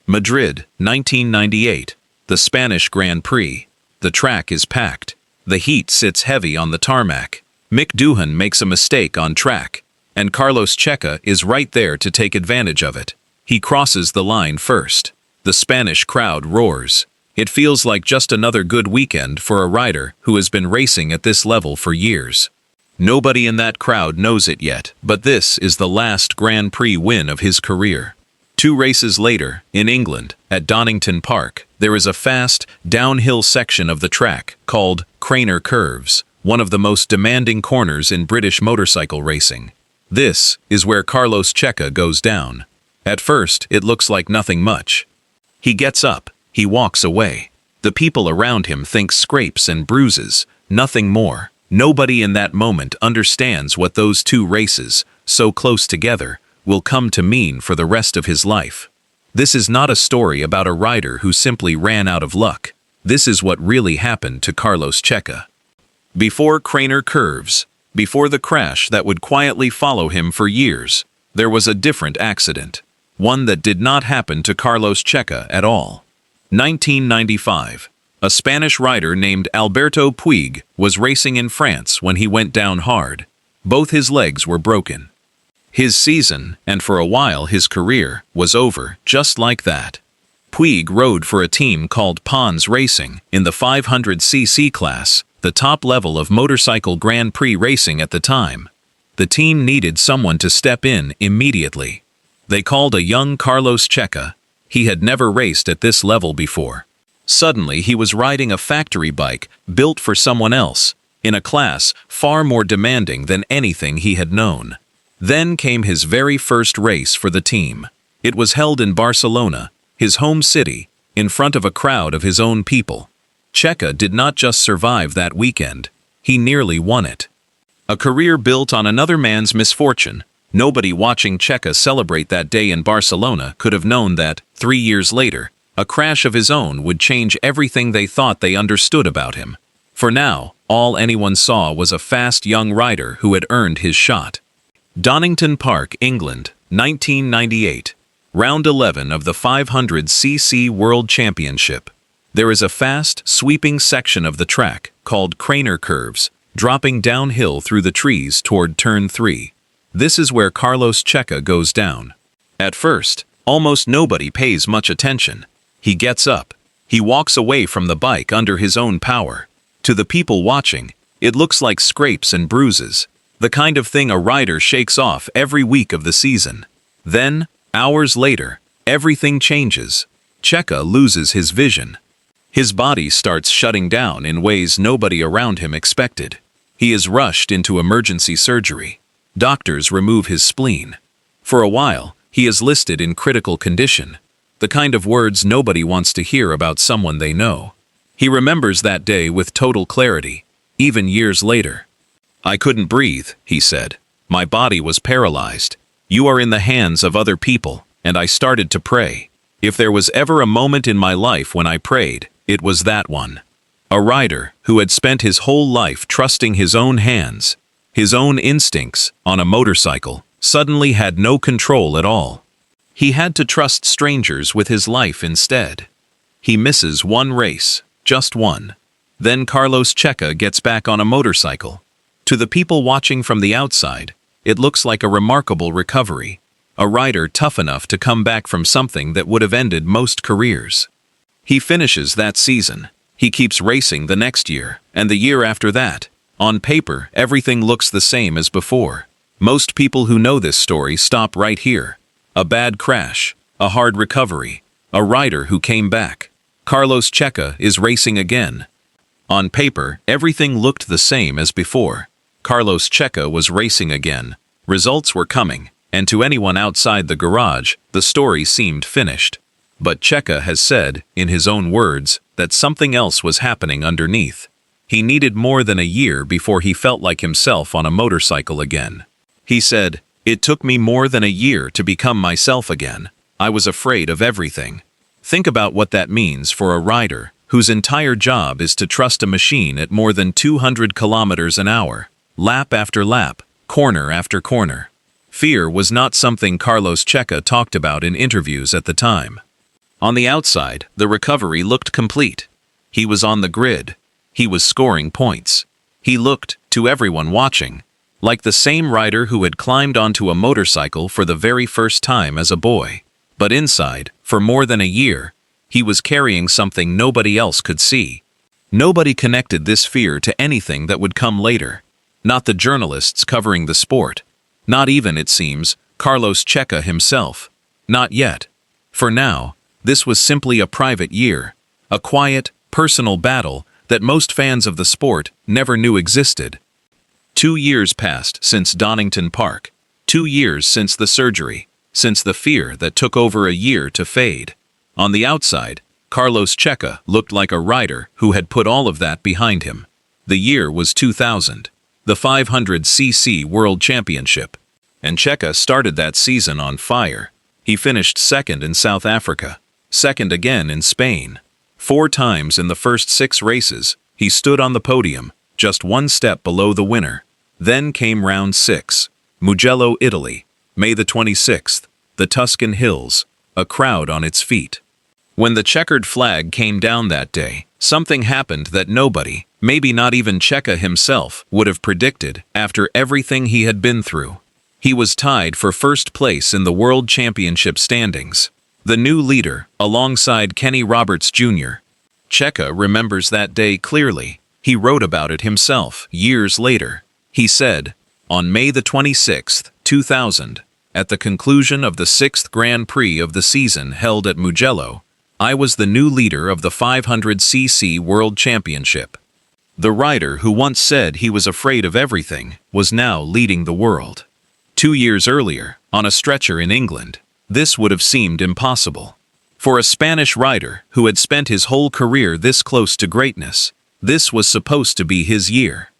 Madrid, 1998. The Spanish Grand Prix. The track is packed. The heat sits heavy on the tarmac. Mick Doohan makes a mistake on track, and Carlos Checa is right there to take advantage of it. He crosses the line first. The Spanish crowd roars. It feels like just another good weekend for a rider who has been racing at this level for years. Nobody in that crowd knows it yet, but this is the last Grand Prix win of his career. 2 races later, in England, at Donington Park, there is a fast, downhill section of the track called Craner Curves, one of the most demanding corners in British motorcycle racing. This is where Carlos Checa goes down. At first, it looks like nothing much. He gets up, he walks away. The people around him think scrapes and bruises, nothing more. Nobody in that moment understands what those 2 races, so close together, will come to mean for the rest of his life. This is not a story about a rider who simply ran out of luck. This is what really happened to Carlos Checa. Before Craner Curves, before the crash that would quietly follow him for years, there was a different accident. One that did not happen to Carlos Checa at all. 1995. A Spanish rider named Alberto Puig was racing in France when he went down hard. Both his legs were broken. His season, and for a while his career, was over just like that. Puig rode for a team called Pons Racing in the 500cc class, the top level of motorcycle Grand Prix racing at the time. The team needed someone to step in immediately. They called a young Carlos Checa. He had never raced at this level before. Suddenly he was riding a factory bike built for someone else, in a class far more demanding than anything he had known. Then came his very first race for the team. It was held in Barcelona, his home city, in front of a crowd of his own people. Checa did not just survive that weekend, he nearly won it. A career built on another man's misfortune. Nobody watching Checa celebrate that day in Barcelona could have known that, 3 years later, a crash of his own would change everything they thought they understood about him. For now, all anyone saw was a fast young rider who had earned his shot. Donington Park, England, 1998. Round 11 of the 500cc World Championship. There is a fast, sweeping section of the track, called Craner Curves, dropping downhill through the trees toward turn 3. This is where Carlos Checa goes down. At first, almost nobody pays much attention. He gets up. He walks away from the bike under his own power. To the people watching, it looks like scrapes and bruises, the kind of thing a rider shakes off every week of the season. Then, hours later, everything changes. Checa loses his vision. His body starts shutting down in ways nobody around him expected. He is rushed into emergency surgery. Doctors remove his spleen. For a while, he is listed in critical condition, the kind of words nobody wants to hear about someone they know. He remembers that day with total clarity, even years later. "I couldn't breathe," he said. "My body was paralyzed. You are in the hands of other people, and I started to pray. If there was ever a moment in my life when I prayed, it was that one." A rider who had spent his whole life trusting his own hands, his own instincts, on a motorcycle, suddenly had no control at all. He had to trust strangers with his life instead. He misses one race, just one. Then Carlos Checa gets back on a motorcycle. To the people watching from the outside, it looks like a remarkable recovery, a rider tough enough to come back from something that would have ended most careers. He finishes that season. He keeps racing the next year, and the year after that. On paper, everything looks the same as before. Most people who know this story stop right here. A bad crash, a hard recovery, a rider who came back. Carlos Checa is racing again. On paper, everything looked the same as before. Carlos Checa was racing again. Results were coming, and to anyone outside the garage, the story seemed finished. But Checa has said, in his own words, that something else was happening underneath. He needed more than a year before he felt like himself on a motorcycle again. He said, "It took me more than a year to become myself again. I was afraid of everything." Think about what that means for a rider whose entire job is to trust a machine at more than 200 kilometers an hour, lap after lap, corner after corner. Fear was not something Carlos Checa talked about in interviews at the time. On the outside, the recovery looked complete. He was on the grid. He was scoring points. He looked, to everyone watching, like the same rider who had climbed onto a motorcycle for the very first time as a boy. But inside, for more than a year, he was carrying something nobody else could see. Nobody connected this fear to anything that would come later. Not the journalists covering the sport. Not even, it seems, Carlos Checa himself. Not yet. For now, this was simply a private year, a quiet, personal battle that most fans of the sport never knew existed. 2 years passed since Donington Park. 2 years since the surgery, since the fear that took over a year to fade. On the outside, Carlos Checa looked like a rider who had put all of that behind him. The year was 2000, the 500cc World Championship. And Checa started that season on fire. He finished second in South Africa, second again in Spain. 4 times in the first 6 races, he stood on the podium, just 1 step below the winner. Then came round 6, Mugello, Italy, May the 26th, the Tuscan Hills, a crowd on its feet. When the checkered flag came down that day, something happened that nobody, maybe not even Checa himself, would have predicted after everything he had been through. He was tied for first place in the World Championship standings. The new leader, alongside Kenny Roberts Jr. Checa remembers that day clearly. He wrote about it himself years later. He said, "On May the 26th, 2000, at the conclusion of the 6th Grand Prix of the season held at Mugello, I was the new leader of the 500cc World Championship." The rider who once said he was afraid of everything was now leading the world. 2 years earlier, on a stretcher in England, this would have seemed impossible. For a Spanish rider who had spent his whole career this close to greatness, this was supposed to be his year.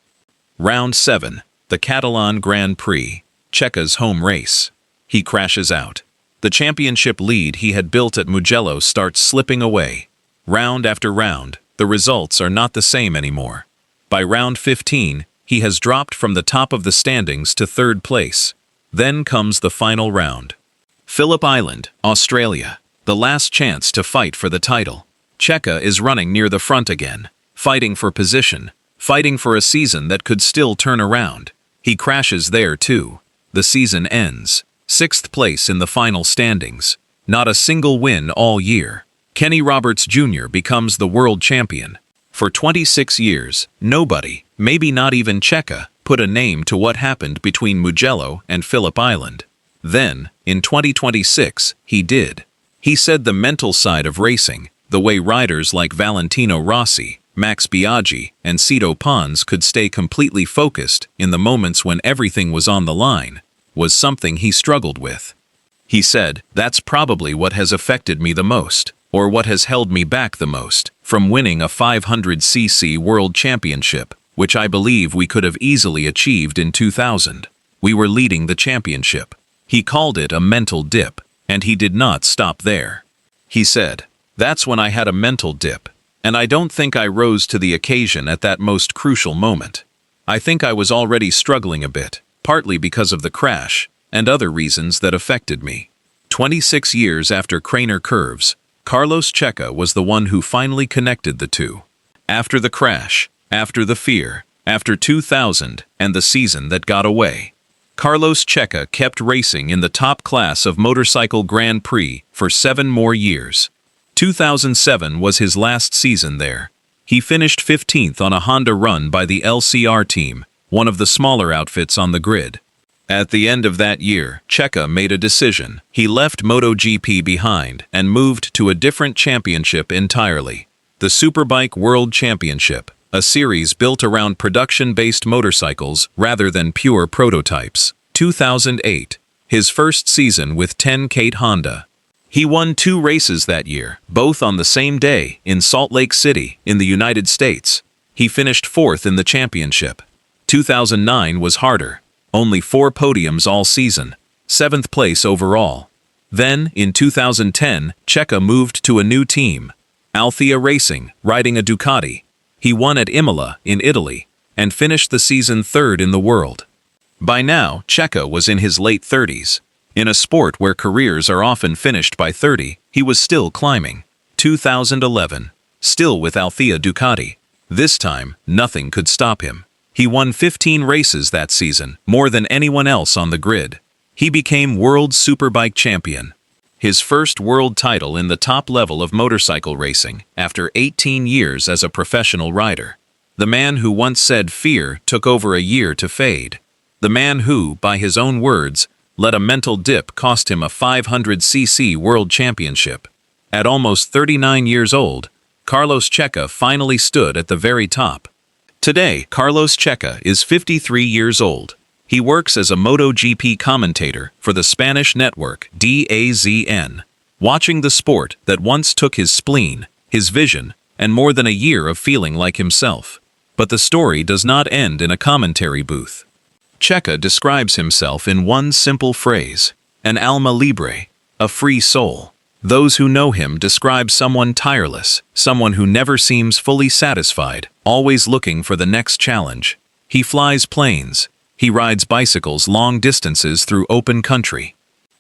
Round 7, the Catalan Grand Prix, Checa's home race. He crashes out. The championship lead he had built at Mugello starts slipping away. Round after round, the results are not the same anymore. By round 15, he has dropped from the top of the standings to 3rd place. Then comes the final round. Phillip Island, Australia, the last chance to fight for the title. Checa is running near the front again, fighting for position, fighting for a season that could still turn around. He crashes there too. The season ends. 6th place in the final standings. Not a single win all year. Kenny Roberts Jr. becomes the world champion. For 26 years, nobody, maybe not even Checa, put a name to what happened between Mugello and Phillip Island. Then, in 2026, he did. He said the mental side of racing, the way riders like Valentino Rossi, Max Biaggi, and Cito Pons could stay completely focused in the moments when everything was on the line, was something he struggled with. He said, "That's probably what has affected me the most, or what has held me back the most, from winning a 500cc World Championship, which I believe we could have easily achieved in 2000. We were leading the championship." He called it a mental dip, and he did not stop there. He said, "That's when I had a mental dip, and I don't think I rose to the occasion at that most crucial moment. I think I was already struggling a bit, partly because of the crash, and other reasons that affected me." 26 years after Craner Curves, Carlos Checa was the one who finally connected the two. After the crash, after the fear, after 2000 and the season that got away, Carlos Checa kept racing in the top class of motorcycle Grand Prix for 7 more years. 2007 was his last season there. He finished 15th on a Honda run by the LCR team, one of the smaller outfits on the grid. At the end of that year, Checa made a decision. He left MotoGP behind and moved to a different championship entirely. The Superbike World Championship, a series built around production-based motorcycles rather than pure prototypes. 2008, his first season with 10K Honda. He won 2 races that year, both on the same day, in Salt Lake City, in the United States. He finished 4th in the championship. 2009 was harder. Only 4 podiums all season, 7th place overall. Then, in 2010, Checa moved to a new team, Althea Racing, riding a Ducati. He won at Imola, in Italy, and finished the season 3rd in the world. By now, Checa was in his late 30s. In a sport where careers are often finished by 30, He was still climbing. 2011. Still with Althea Ducati. This time, nothing could stop him. He won 15 races that season, more than anyone else on the grid. He became World Superbike champion. His first world title in the top level of motorcycle racing after 18 years as a professional rider. The man who once said fear took over a year to fade. The man who, by his own words, let a mental dip cost him a 500cc world championship. At almost 39 years old, Carlos Checa finally stood at the very top. Today, Carlos Checa is 53 years old. He works as a MotoGP commentator for the Spanish network DAZN, watching the sport that once took his spleen, his vision, and more than a year of feeling like himself. But the story does not end in a commentary booth. Checa describes himself in one simple phrase: an alma libre, a free soul. Those who know him describe someone tireless, someone who never seems fully satisfied, always looking for the next challenge. He flies planes. He rides bicycles long distances through open country.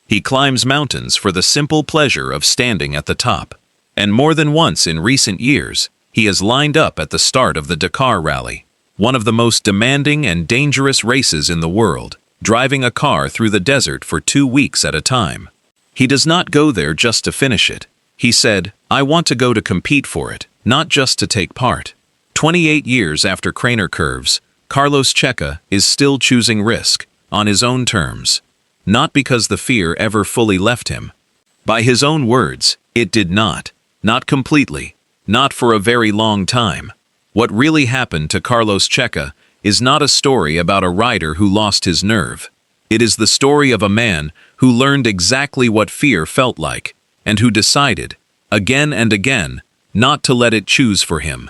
He climbs mountains for the simple pleasure of standing at the top. And more than once in recent years, he has lined up at the start of the Dakar Rally, one of the most demanding and dangerous races in the world, driving a car through the desert for 2 weeks at a time. He does not go there just to finish it. He said, "I want to go to compete for it, not just to take part." 28 years after Craner Curves, Carlos Checa is still choosing risk, on his own terms. Not because the fear ever fully left him. By his own words, it did not. Not completely. Not for a very long time. What really happened to Carlos Checa is not a story about a rider who lost his nerve. It is the story of a man who learned exactly what fear felt like, and who decided, again and again, not to let it choose for him.